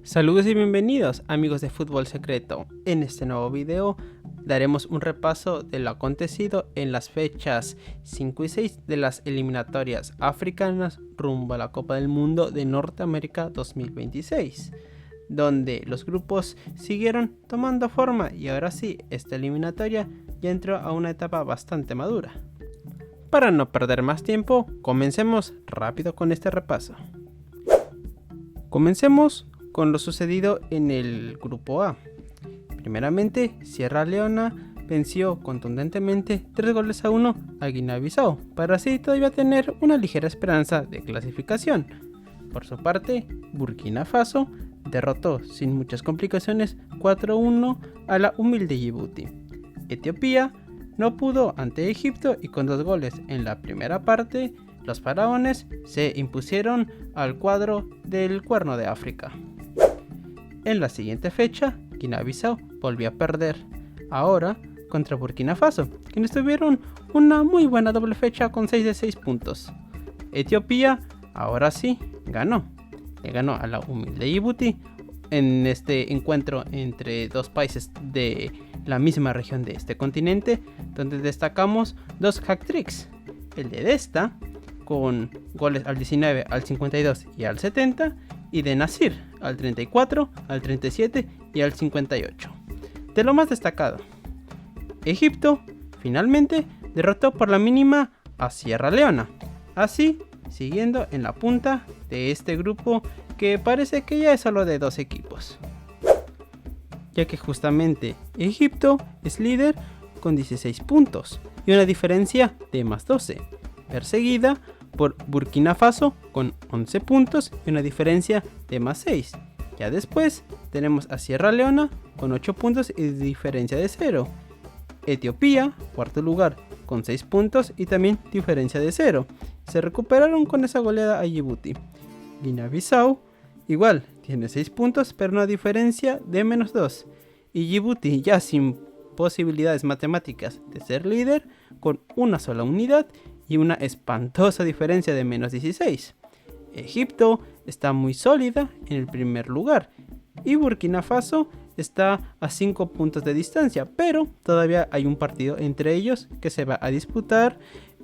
Saludos y bienvenidos amigos de Fútbol Secreto. En este nuevo video daremos un repaso de lo acontecido en las fechas 5 y 6 de las eliminatorias africanas rumbo a la Copa del Mundo de Norteamérica 2026, donde los grupos siguieron tomando forma y ahora sí, esta eliminatoria ya entró a una etapa bastante madura. Para no perder más tiempo, comencemos rápido con este repaso. Comencemos con lo sucedido en el grupo A. Primeramente, Sierra Leona venció contundentemente 3-1 a Guinea-Bissau, para así todavía tener una ligera esperanza de clasificación. Por su parte, Burkina Faso derrotó sin muchas complicaciones 4-1 a la humilde Djibouti. Etiopía no pudo ante Egipto y con 2 goles en la primera parte, los faraones se impusieron al cuadro del Cuerno de África. En la siguiente fecha, Guinea-Bissau volvió a perder, ahora contra Burkina Faso, quienes tuvieron una muy buena doble fecha con 6 de 6 puntos. Etiopía, ahora sí, le ganó a la humilde Djibouti en este encuentro entre dos países de la misma región de este continente, donde destacamos 2 hat-tricks, el de Desta, con goles al 19, al 52 y al 70, y de Nasir al 34, al 37 y al 58. De lo más destacado, Egipto finalmente derrotó por la mínima a Sierra Leona, así siguiendo en la punta de este grupo que parece que ya es solo de 2 equipos, ya que justamente Egipto es líder con 16 puntos y una diferencia de más 12, perseguida por Burkina Faso con 11 puntos y una diferencia de más 6. Ya después tenemos a Sierra Leona con 8 puntos y diferencia de 0. Etiopía, cuarto lugar, con 6 puntos y también diferencia de 0. Se recuperaron con esa goleada a Djibouti. Guinea-Bissau igual, tiene 6 puntos pero una diferencia de menos 2. Y Djibouti, ya sin posibilidades matemáticas de ser líder, con una sola unidad y una espantosa diferencia de menos 16. Egipto está muy sólida en el primer lugar y Burkina Faso está a 5 puntos de distancia, pero todavía hay un partido entre ellos que se va a disputar,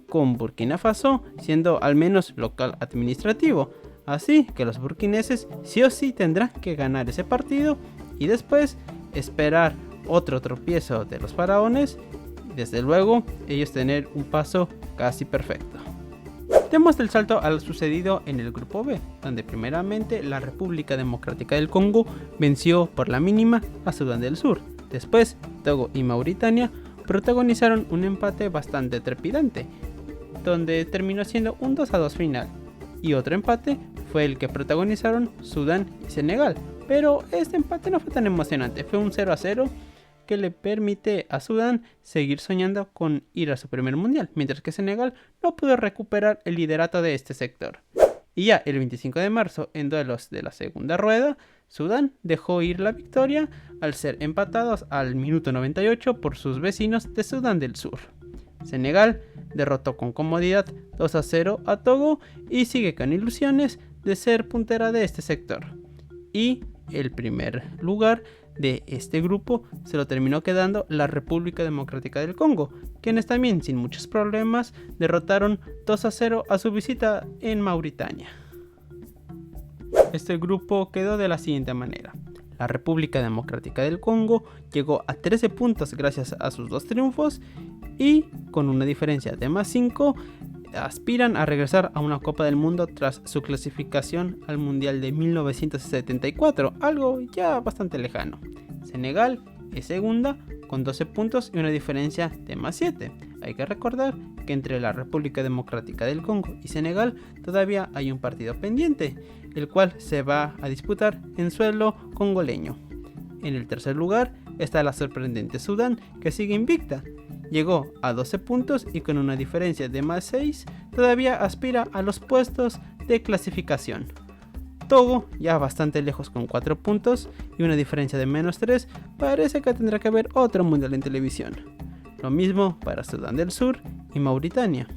con Burkina Faso siendo al menos local administrativo, así que los burkineses sí o sí tendrán que ganar ese partido y después esperar otro tropiezo de los faraones. Desde luego, ellos tener un paso casi perfecto. Demos el salto a lo sucedido en el grupo B, donde primeramente la República Democrática del Congo venció por la mínima a Sudán del Sur. Después, Togo y Mauritania protagonizaron un empate bastante trepidante, donde terminó siendo un 2-2 final. Y otro empate fue el que protagonizaron Sudán y Senegal, pero este empate no fue tan emocionante, fue un 0-0 que le permite a Sudán seguir soñando con ir a su primer mundial, mientras que Senegal no pudo recuperar el liderato de este sector. Y ya el 25 de marzo, en duelos de la segunda rueda, Sudán dejó ir la victoria al ser empatados al minuto 98 por sus vecinos de Sudán del Sur. Senegal derrotó con comodidad 2-0 a Togo y sigue con ilusiones de ser puntera de este sector. Y el primer lugar de este grupo se lo terminó quedando la República Democrática del Congo, quienes también sin muchos problemas derrotaron 2-0 a su visita en Mauritania. Este grupo quedó de la siguiente manera: la República Democrática del Congo llegó a 13 puntos gracias a sus 2 triunfos y con una diferencia de más 5 aspiran a regresar a una Copa del Mundo tras su clasificación al Mundial de 1974, algo ya bastante lejano. Senegal es segunda con 12 puntos y una diferencia de más 7. Hay que recordar que entre la República Democrática del Congo y Senegal todavía hay un partido pendiente, el cual se va a disputar en suelo congoleño. En el tercer lugar está la sorprendente Sudán, que sigue invicta. Llegó a 12 puntos y con una diferencia de más 6 todavía aspira a los puestos de clasificación. Togo, ya bastante lejos con 4 puntos y una diferencia de menos 3, parece que tendrá que haber otro mundial en televisión. Lo mismo para Sudán del Sur y Mauritania.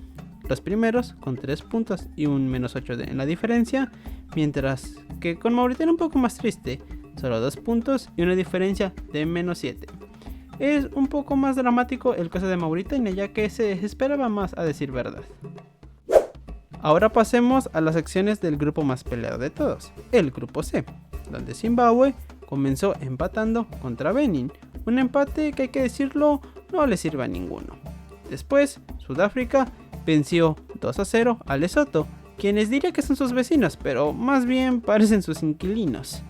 Los primeros con 3 puntos y un menos 8 en la diferencia, mientras que con Mauritania un poco más triste, solo 2 puntos y una diferencia de -7. Es un poco más dramático el caso de Mauritania, ya que se esperaba más, a decir verdad. Ahora pasemos a las secciones del grupo más peleado de todos, el grupo C, donde Zimbabue comenzó empatando contra Benin, un empate que hay que decirlo no le sirve a ninguno. Después, Sudáfrica venció 2-0 a Lesoto, quienes diría que son sus vecinos, pero más bien parecen sus inquilinos.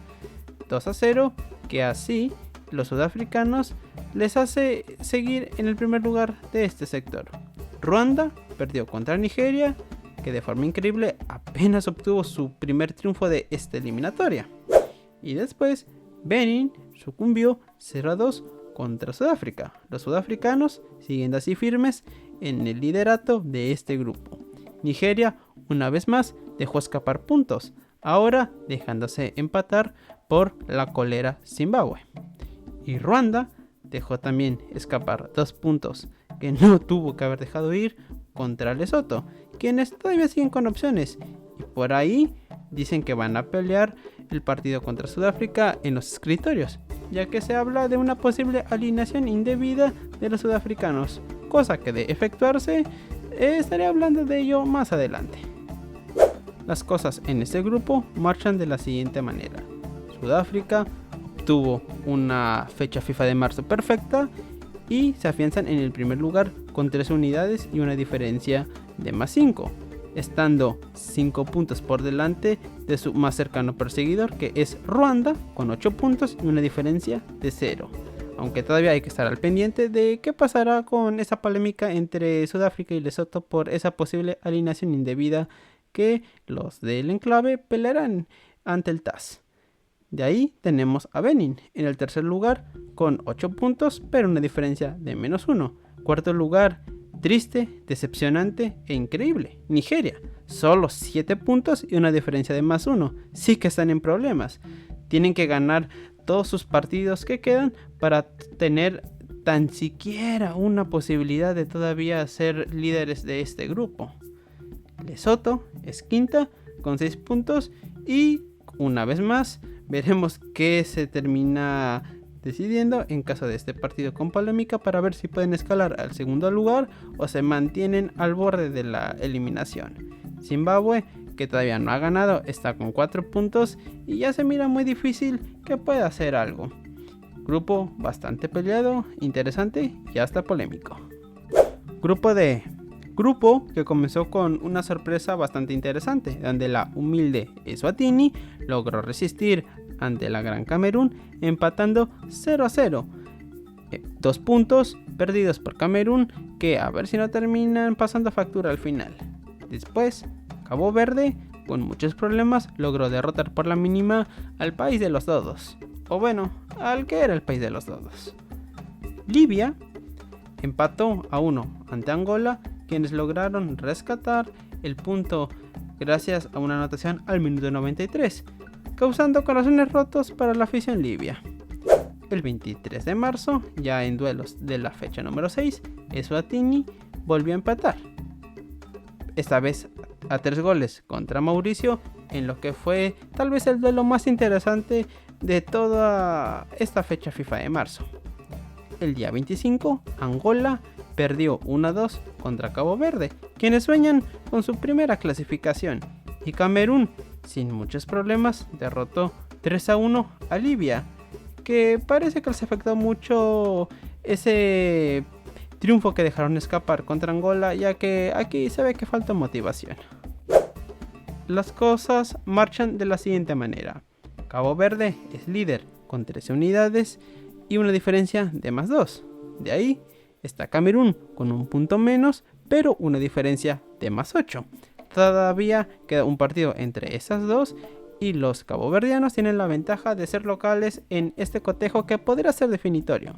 2-0, que así los sudafricanos les hace seguir en el primer lugar de este sector. Ruanda perdió contra Nigeria, que de forma increíble apenas obtuvo su primer triunfo de esta eliminatoria. Y después, Benin sucumbió 0-2 contra Sudáfrica. Los sudafricanos siguiendo así firmes en el liderato de este grupo. Nigeria, una vez más, dejó escapar puntos, ahora dejándose empatar por la colera Zimbabue. Y Ruanda dejó también escapar 2 puntos que no tuvo que haber dejado ir contra Lesoto, quienes todavía siguen con opciones y por ahí dicen que van a pelear el partido contra Sudáfrica en los escritorios, ya que se habla de una posible alineación indebida de los sudafricanos, cosa que de efectuarse estaré hablando de ello más adelante. Las cosas en este grupo marchan de la siguiente manera. Sudáfrica tuvo una fecha FIFA de marzo perfecta y se afianzan en el primer lugar con 3 unidades y una diferencia de +5, estando 5 puntos por delante de su más cercano perseguidor, que es Ruanda, con 8 puntos y una diferencia de 0. Aunque todavía hay que estar al pendiente de qué pasará con esa polémica entre Sudáfrica y Lesoto por esa posible alineación indebida que los del enclave pelearán ante el TAS. De ahí tenemos a Benin en el tercer lugar con 8 puntos, pero una diferencia de -1. Cuarto lugar, triste, decepcionante e increíble, Nigeria, solo 7 puntos y una diferencia de +1. Sí que están en problemas. Tienen que ganar todos sus partidos que quedan para tener tan siquiera una posibilidad de todavía ser líderes de este grupo. Lesoto es quinta con 6 puntos y una vez más veremos qué se termina decidiendo en caso de este partido con polémica para ver si pueden escalar al segundo lugar o se mantienen al borde de la eliminación. Zimbabue, que todavía no ha ganado, está con 4 puntos y ya se mira muy difícil que pueda hacer algo. Grupo bastante peleado, interesante y hasta polémico. Grupo D. Grupo que comenzó con una sorpresa bastante interesante, donde la humilde Eswatini logró resistir ante la Gran Camerún, empatando 0-0. 2 puntos perdidos por Camerún, que a ver si no terminan pasando factura al final. Después, Cabo Verde, con muchos problemas, logró derrotar por la mínima al país de los dodos. O bueno, al que era el país de los dodos. Libia empató a 1 ante Angola, quienes lograron rescatar el punto gracias a una anotación al minuto 93, causando corazones rotos para la afición libia. El 23 de marzo, ya en duelos de la fecha número 6, Eswatini volvió a empatar, esta vez a 3 goles contra Mauricio, en lo que fue tal vez el duelo más interesante de toda esta fecha FIFA de marzo. El día 25, Angola perdió 1-2 contra Cabo Verde, quienes sueñan con su primera clasificación, y Camerún, sin muchos problemas, derrotó 3-1 a Libia, que parece que les afectó mucho ese triunfo que dejaron escapar contra Angola, ya que aquí se ve que falta motivación. Las cosas marchan de la siguiente manera. Cabo Verde es líder con 13 unidades y una diferencia de +2. De ahí está Camerún con un punto menos, pero una diferencia de +8. Todavía queda un partido entre esas dos y los caboverdianos tienen la ventaja de ser locales en este cotejo que podría ser definitorio.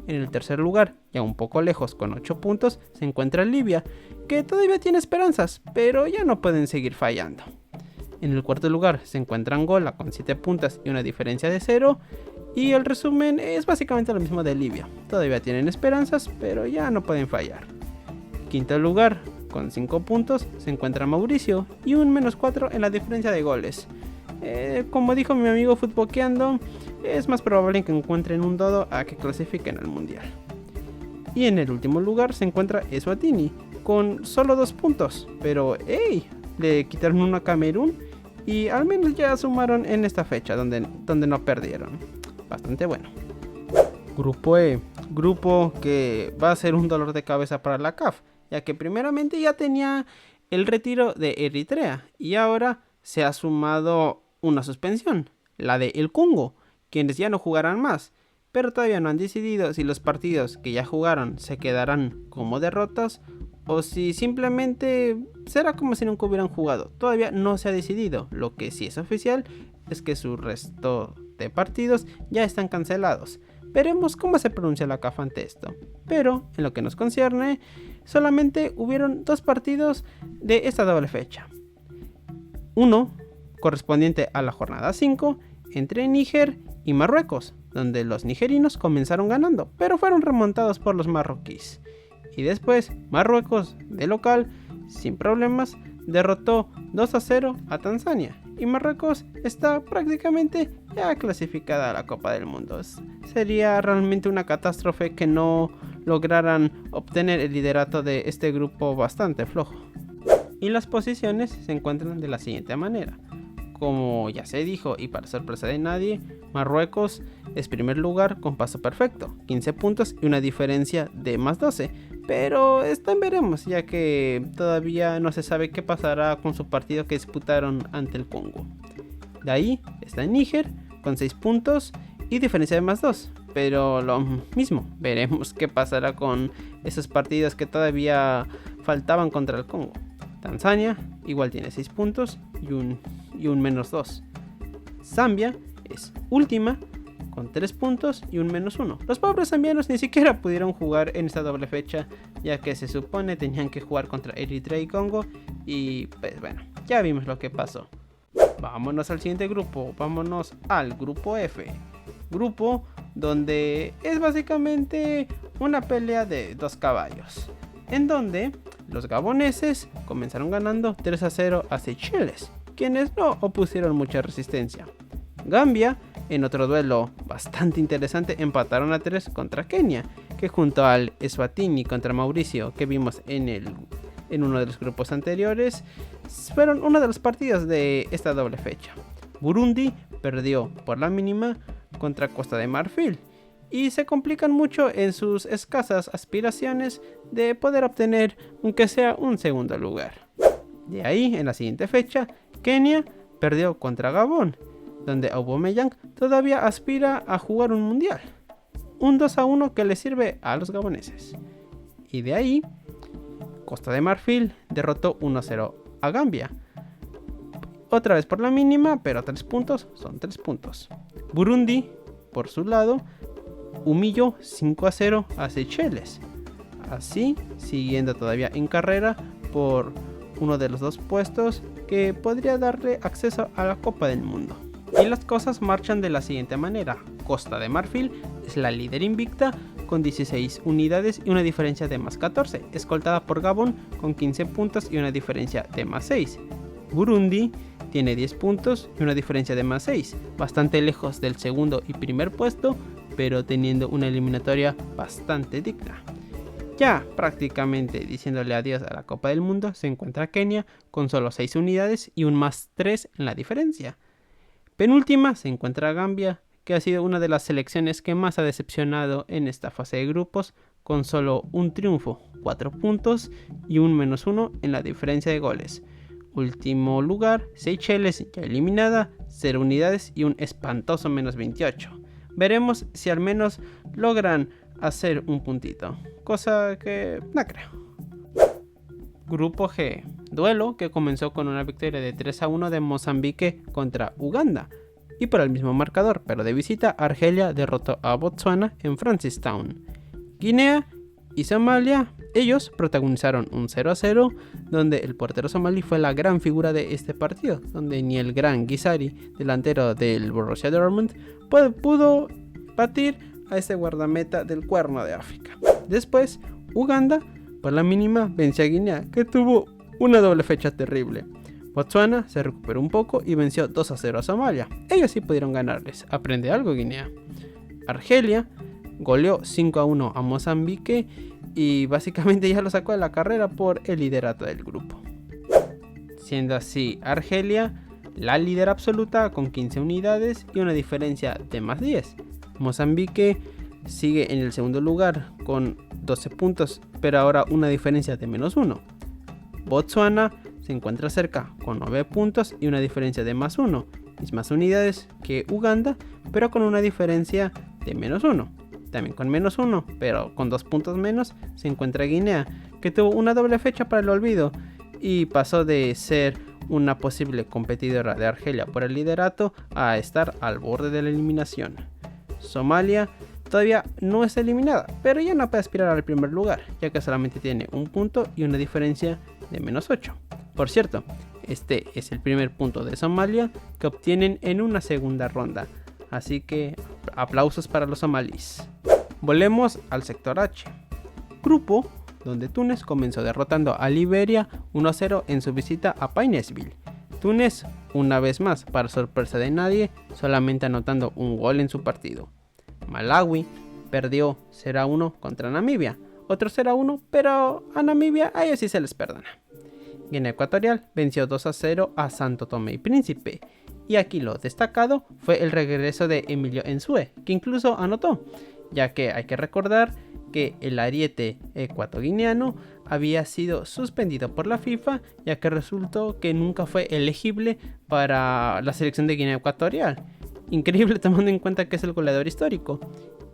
En el tercer lugar, ya un poco lejos con 8 puntos, se encuentra Libia, que todavía tiene esperanzas, pero ya no pueden seguir fallando. En el cuarto lugar se encuentra Angola con 7 puntos y una diferencia de 0. Y el resumen es básicamente lo mismo de Libia. Todavía tienen esperanzas, pero ya no pueden fallar. Quinto lugar Con 5 puntos se encuentra Mauricio y un -4 en la diferencia de goles. Como dijo mi amigo Futboqueando, es más probable que encuentren un dodo a que clasifiquen al mundial. Y en el último lugar se encuentra Eswatini con solo 2 puntos, pero hey, le quitaron uno a Camerún y al menos ya sumaron en esta fecha donde no perdieron. Bastante bueno. Grupo E, grupo que va a ser un dolor de cabeza para la CAF, ya que primeramente ya tenía el retiro de Eritrea y ahora se ha sumado una suspensión, la de El Congo, quienes ya no jugarán más, pero todavía no han decidido si los partidos que ya jugaron se quedarán como derrotas o si simplemente será como si nunca hubieran jugado. Todavía no se ha decidido. Lo que sí es oficial es que su resto de partidos ya están cancelados. Veremos cómo se pronuncia la CAF ante esto. Pero en lo que nos concierne, solamente hubieron 2 partidos de esta doble fecha. Uno correspondiente a la jornada 5 entre Níger y Marruecos, donde los nigerinos comenzaron ganando, pero fueron remontados por los marroquíes. Y después Marruecos, de local, sin problemas, derrotó 2-0 a Tanzania. Y Marruecos está prácticamente ya clasificada a la Copa del Mundo. Sería realmente una catástrofe que no lograran obtener el liderato de este grupo bastante flojo. Y las posiciones se encuentran de la siguiente manera. Como ya se dijo y para sorpresa de nadie, Marruecos es primer lugar con paso perfecto, 15 puntos y una diferencia de +12. Pero esto veremos, ya que todavía no se sabe qué pasará con su partido que disputaron ante el Congo. De ahí está Níger con 6 puntos y diferencia de +2. Pero lo mismo, veremos qué pasará con esos partidos que todavía faltaban contra el Congo. Tanzania igual tiene 6 puntos y un -2. Zambia es última con 3 puntos y un -1. Los pobres zambianos ni siquiera pudieron jugar en esta doble fecha, ya que se supone tenían que jugar contra Eritrea y Congo. Y pues bueno, ya vimos lo que pasó. Vámonos al siguiente grupo, vámonos al grupo F. Grupo donde es básicamente una pelea de 2 caballos, en donde los gaboneses comenzaron ganando 3-0 a Seychelles, quienes no opusieron mucha resistencia. Gambia, en otro duelo bastante interesante, empataron a 3 contra Kenia, que junto al Eswatini contra Mauricio que vimos en uno de los grupos anteriores, fueron uno de los partidos de esta doble fecha. Burundi perdió por la mínima contra Costa de Marfil y se complican mucho en sus escasas aspiraciones de poder obtener aunque sea un segundo lugar. De ahí, en la siguiente fecha, Kenia perdió contra Gabón, donde Aubameyang todavía aspira a jugar un mundial. Un 2-1 que le sirve a los gaboneses. Y de ahí, Costa de Marfil derrotó 1-0 a Gambia. Otra vez por la mínima, pero 3 puntos son 3 puntos. Burundi, por su lado, humilló 5-0 a Seychelles. Así, siguiendo todavía en carrera por uno de los 2 puestos que podría darle acceso a la Copa del Mundo. Y las cosas marchan de la siguiente manera. Costa de Marfil es la líder invicta con 16 unidades y una diferencia de +14, escoltada por Gabón con 15 puntos y una diferencia de +6. Burundi tiene 10 puntos y una diferencia de +6, bastante lejos del segundo y primer puesto, pero teniendo una eliminatoria bastante digna. Ya prácticamente diciéndole adiós a la Copa del Mundo se encuentra Kenia con solo 6 unidades y un +3 en la diferencia. Penúltima se encuentra Gambia, que ha sido una de las selecciones que más ha decepcionado en esta fase de grupos, con solo un triunfo, 4 puntos y un -1 en la diferencia de goles. Último lugar, Seychelles, ya eliminada, 0 unidades y un espantoso -28. Veremos si al menos logran hacer un puntito, cosa que no creo. Grupo G, duelo que comenzó con una victoria de 3-1 de Mozambique contra Uganda, y por el mismo marcador, pero de visita, Argelia derrotó a Botsuana en Francistown. Guinea y Somalia, ellos protagonizaron un 0-0, donde el portero somalí fue la gran figura de este partido, donde ni el gran Ghisari, delantero del Borussia Dortmund, pudo batir a este guardameta del Cuerno de África. Después, Uganda por la mínima venció a Guinea, que tuvo una doble fecha terrible. Botsuana se recuperó un poco y venció 2-0 a Somalia. Ellos sí pudieron ganarles. Aprende algo, Guinea. Argelia goleó 5-1 a Mozambique y básicamente ya lo sacó de la carrera por el liderato del grupo. Siendo así Argelia la líder absoluta con 15 unidades y una diferencia de más 10. Mozambique sigue en el segundo lugar con 12 puntos, pero ahora una diferencia de menos 1. Botsuana se encuentra cerca con 9 puntos y una diferencia de más 1, mismas unidades que Uganda, pero con una diferencia de menos 1. También con menos 1, pero con 2 puntos menos, se encuentra Guinea, que tuvo una doble fecha para el olvido y pasó de ser una posible competidora de Argelia por el liderato a estar al borde de la eliminación. Somalia todavía no está eliminada, pero ya no puede aspirar al primer lugar, ya que solamente tiene un punto y una diferencia de menos 8. Por cierto, este es el primer punto de Somalia que obtienen en una segunda ronda, así que aplausos para los somalíes. Volvemos al sector H, grupo donde Túnez comenzó derrotando a Liberia 1-0 en su visita a Painesville. Túnez, una vez más, para sorpresa de nadie, solamente anotando un gol en su partido. Malawi perdió 0-1 contra Namibia, otro 0-1, pero a Namibia a ellos sí se les perdona. Guinea Ecuatorial venció 2-0 a Santo Tomé y Príncipe, y aquí lo destacado fue el regreso de Emilio Nsue, que incluso anotó, ya que hay que recordar que el ariete ecuatoguineano había sido suspendido por la FIFA, ya que resultó que nunca fue elegible para la selección de Guinea Ecuatorial. Increíble tomando en cuenta que es el goleador histórico.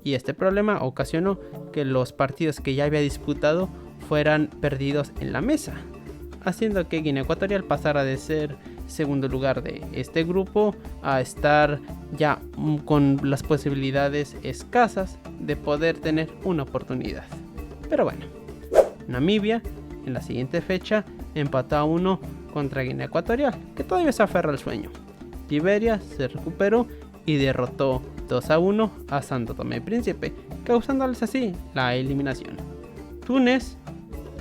Y este problema ocasionó que los partidos que ya había disputado fueran perdidos en la mesa, haciendo que Guinea Ecuatorial pasara de ser segundo lugar de este grupo a estar ya con las posibilidades escasas de poder tener una oportunidad. Pero bueno, Namibia en la siguiente fecha empató a 1 contra Guinea Ecuatorial, que todavía se aferra al sueño. Liberia se recuperó y derrotó 2-1 a Santo Tomé y Príncipe, causándoles así la eliminación. Túnez,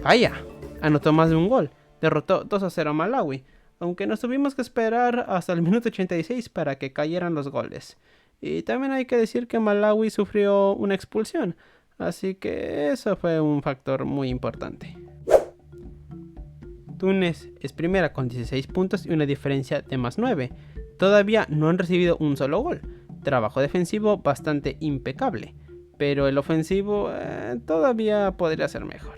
vaya, anotó más de un gol, derrotó 2-0 a Malawi, aunque nos tuvimos que esperar hasta el minuto 86 para que cayeran los goles. Y también hay que decir que Malawi sufrió una expulsión, así que eso fue un factor muy importante. Túnez es primera con 16 puntos y una diferencia de más 9. Todavía no han recibido un solo gol. Trabajo defensivo bastante impecable, pero el ofensivo todavía podría ser mejor.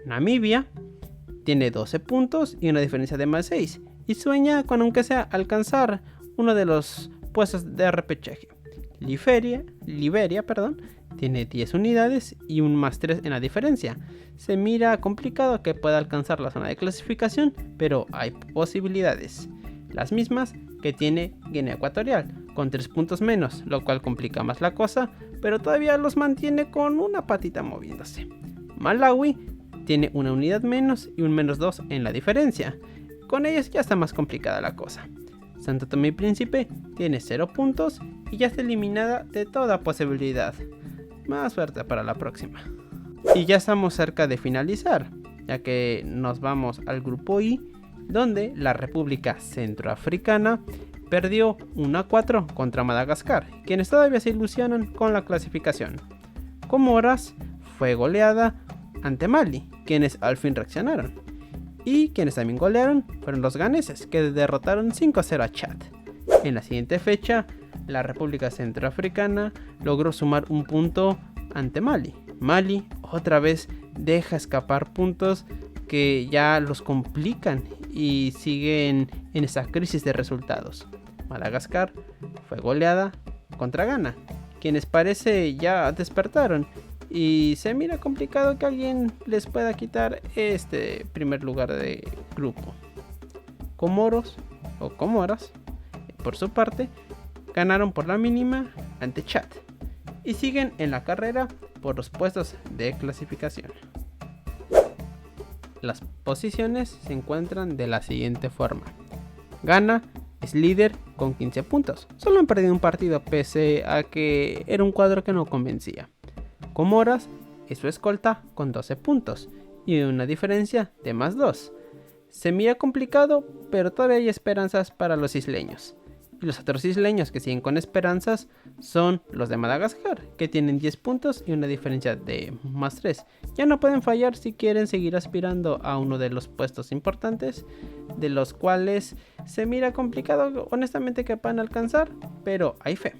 Namibia tiene 12 puntos y una diferencia de más 6 y sueña con aunque sea alcanzar uno de los puestos de repechaje. Liberia, tiene 10 unidades y un más 3 en la diferencia. Se mira complicado que pueda alcanzar la zona de clasificación, pero hay posibilidades. Las mismas que tiene Guinea Ecuatorial, con 3 puntos menos, lo cual complica más la cosa, pero todavía los mantiene con una patita moviéndose. Malawi tiene una unidad menos y un menos 2 en la diferencia. Con ellos ya está más complicada la cosa. Santo Tomé y Príncipe tiene 0 puntos y ya está eliminada de toda posibilidad. Más suerte para la próxima. Y ya estamos cerca de finalizar, ya que nos vamos al grupo I, donde la República Centroafricana perdió 1-4 contra Madagascar, quienes todavía se ilusionan con la clasificación. Comoras fue goleada ante Mali, quienes al fin reaccionaron. Y quienes también golearon fueron los ganeses, que derrotaron 5-0 a Chad. En la siguiente fecha, la República Centroafricana logró sumar un punto ante Mali. Mali otra vez deja escapar puntos que ya los complican y siguen en esa crisis de resultados. Madagascar fue goleada contra Ghana, quienes parece ya despertaron y se mira complicado que alguien les pueda quitar este primer lugar de grupo. Comoras, por su parte, ganaron por la mínima ante Chad y siguen en la carrera por los puestos de clasificación. Las posiciones se encuentran de la siguiente forma. Ghana es líder con 15 puntos. Solo han perdido un partido pese a que era un cuadro que no convencía. Comoras es su escolta con 12 puntos. y una diferencia de +2. Se mira complicado, pero todavía hay esperanzas para los isleños. Y los otros isleños que siguen con esperanzas son los de Madagascar, que tienen 10 puntos y una diferencia de +3. Ya no pueden fallar si quieren seguir aspirando a uno de los puestos importantes, de los cuales se mira complicado honestamente que puedan alcanzar, pero hay fe.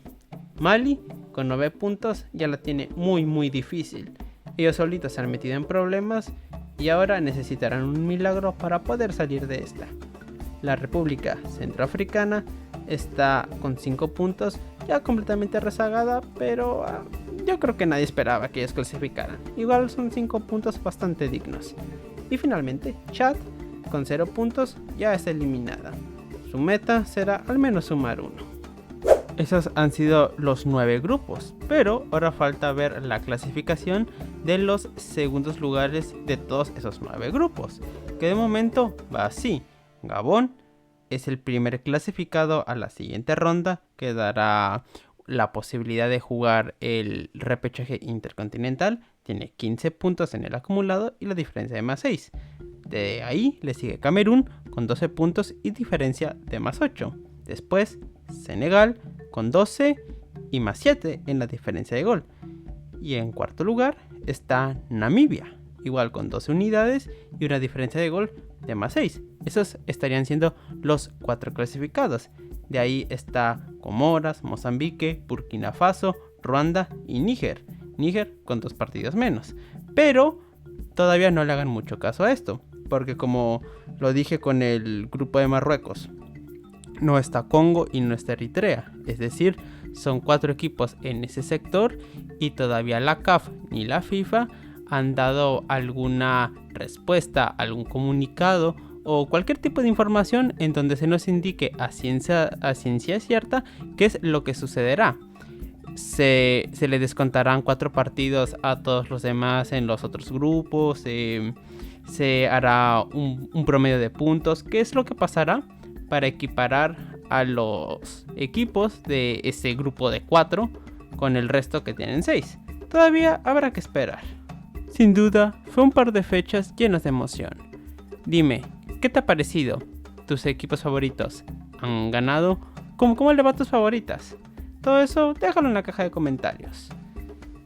Mali, con 9 puntos, ya la tiene muy difícil. Ellos solitos se han metido en problemas y ahora necesitarán un milagro para poder salir de esta. La República Centroafricana está con 5 puntos, ya completamente rezagada, pero yo creo que nadie esperaba que ellos clasificaran. Igual son 5 puntos bastante dignos. Y finalmente, Chad, con 0 puntos, ya está eliminada. Su meta será al menos sumar 1. Esos han sido los 9 grupos, pero ahora falta ver la clasificación de los segundos lugares de todos esos 9 grupos, que de momento va así. Gabón es el primer clasificado a la siguiente ronda, que dará la posibilidad de jugar el repechaje intercontinental. Tiene 15 puntos en el acumulado y la diferencia de +6. De ahí le sigue Camerún con 12 puntos y diferencia de +8. Después Senegal con 12 y +7 en la diferencia de gol. Y en cuarto lugar está Namibia, igual con 12 unidades y una diferencia de gol de +6. Esos estarían siendo los 4 clasificados. De ahí está Comoras, Mozambique, Burkina Faso, Ruanda y Níger. Níger con 2 partidos menos. Pero todavía no le hagan mucho caso a esto, porque como lo dije con el grupo de Marruecos, no está Congo y no está Eritrea. Es decir, son 4 equipos en ese sector y todavía la CAF ni la FIFA han dado alguna respuesta, algún comunicado o cualquier tipo de información en donde se nos indique a ciencia cierta qué es lo que sucederá. Se le descontarán 4 partidos a todos los demás en los otros grupos, se hará un promedio de puntos. ¿Qué es lo que pasará para equiparar a los equipos de ese grupo de 4 con el resto que tienen 6? Todavía habrá que esperar. Sin duda, fue un par de fechas llenas de emoción. Dime, ¿qué te ha parecido? ¿Tus equipos favoritos han ganado? ¿Cómo le va a tus favoritas? Todo eso déjalo en la caja de comentarios.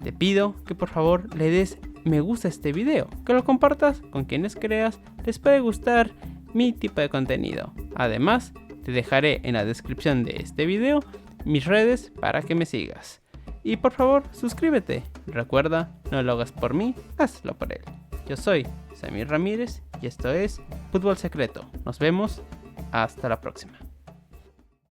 Te pido que por favor le des me gusta a este video, que lo compartas con quienes creas les puede gustar mi tipo de contenido. Además, te dejaré en la descripción de este video mis redes para que me sigas. Y por favor, suscríbete. Recuerda, no lo hagas por mí, hazlo por él. Yo soy Samir Ramírez y esto es Fútbol Secreto. Nos vemos, hasta la próxima.